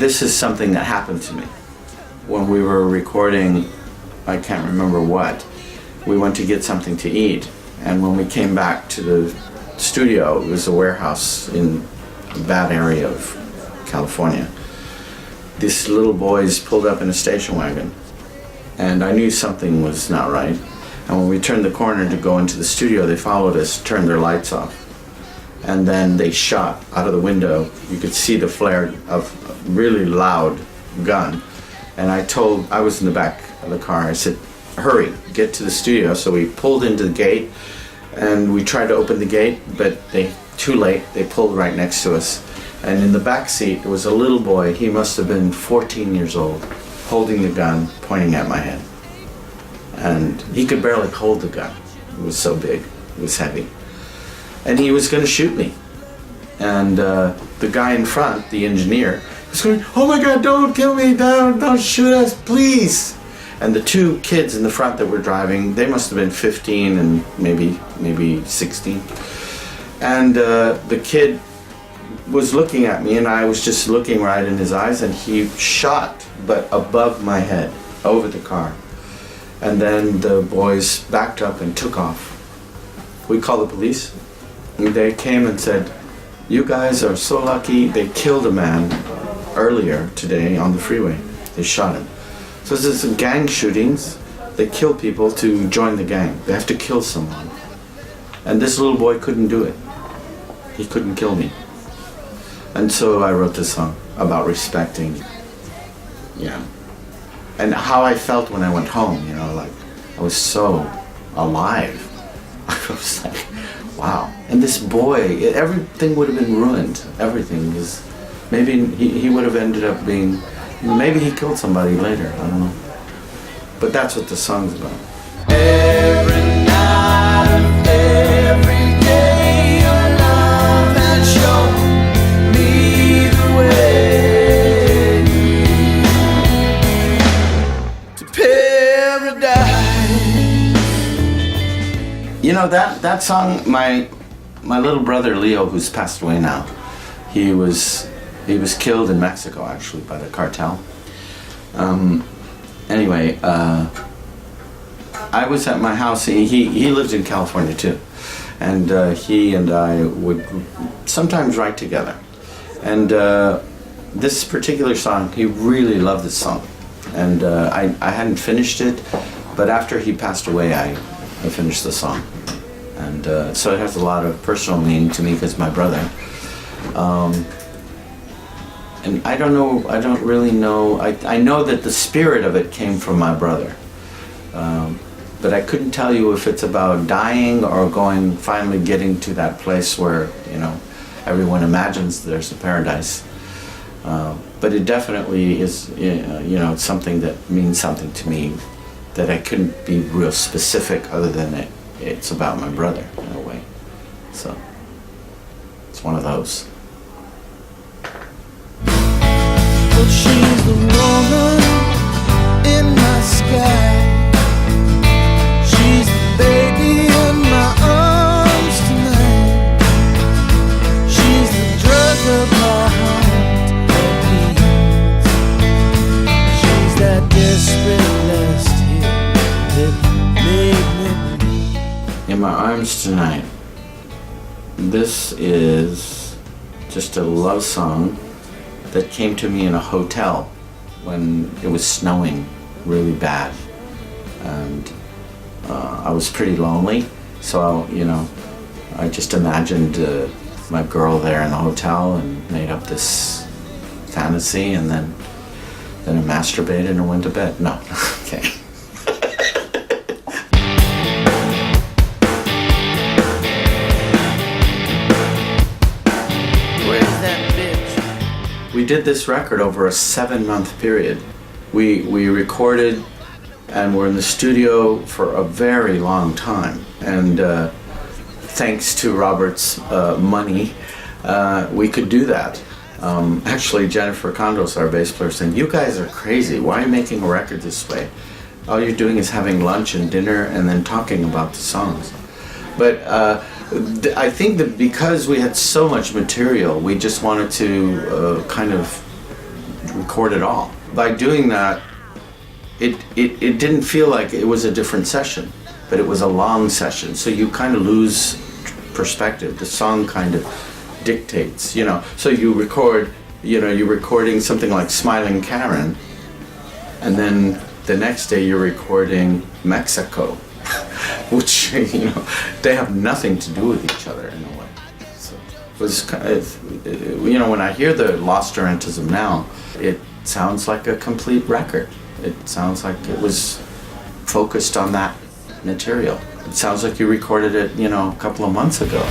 this is something that happened to me. When we were recording, I can't remember what, we went to get something to eat. And when we came back to the studio, it was a warehouse in a bad area of California. These little boys pulled up in a station wagon, and I knew something was not right. And when we turned the corner to go into the studio, they followed us, turned their lights off, and then they shot out of the window. You could see the flare of a really loud gun. And I was in the back of the car. I said, hurry, get to the studio. So we pulled into the gate, and we tried to open the gate, but too late, they pulled right next to us. And in the back seat, there was a little boy, he must have been 14 years old, holding the gun, pointing at my head. And he could barely hold the gun. It was so big, it was heavy. And he was gonna shoot me. And the guy in front, the engineer, was going, oh my God, don't kill me, don't shoot us, please. And the two kids in the front that were driving, they must have been 15 and maybe 16. And the kid was looking at me, and I was just looking right in his eyes, and he shot, but above my head, over the car. And then the boys backed up and took off. We called the police, and they came and said, you guys are so lucky, they killed a man earlier today on the freeway. They shot him. So this is gang shootings. They kill people to join the gang. They have to kill someone. And this little boy couldn't do it. He couldn't kill me. And so I wrote this song about respecting, and how I felt when I went home, like I was so alive. I was like, wow. And this boy, everything would have been ruined. Everything is, maybe he would have ended up being, maybe he killed somebody later, I don't know. But that's what the song's about. Every night, every day, your love has shown me the way to paradise. That song, my little brother Leo, who's passed away now, he was killed in Mexico, actually, by the cartel. Anyway, I was at my house. He lived in California too, and he and I would sometimes write together. And this particular song, he really loved this song, and I hadn't finished it, but after he passed away, I finished the song, and so it has a lot of personal meaning to me because my brother. And I don't really know, I know that the spirit of it came from my brother. But I couldn't tell you if it's about dying or finally getting to that place where, everyone imagines there's a paradise. But it definitely is, it's something that means something to me that I couldn't be real specific other than it's about my brother in a way. So, it's one of those. But she's the woman in my sky. She's the baby in my arms tonight. She's the drug of my heart that beats. She's that desperate last hit that made me. In my arms tonight. This is just a love song that came to me in a hotel when it was snowing really bad, and I was pretty lonely, so I just imagined my girl there in the hotel and made up this fantasy, and then I masturbated and went to bed. No, okay. We did this record over a 7-month period. We recorded and were in the studio for a very long time. And thanks to Robert's money, we could do that. Actually, Jennifer Condos, our bass player, saying, you guys are crazy. Why are you making a record this way? All you're doing is having lunch and dinner and then talking about the songs. But I think that because we had so much material, we just wanted to kind of record it all. By doing that, it didn't feel like it was a different session, but it was a long session, so you kind of lose perspective. The song kind of dictates, you know. So you record, you know, you're recording something like Smiling Karen, and then the next day you're recording Mexico, which, you know, they have nothing to do with each other in a way. So it was kind of, you know, when I hear the Lost Tarantism now, it sounds like a complete record. It sounds like it was focused on that material. It sounds like you recorded it, you know, a couple of months ago.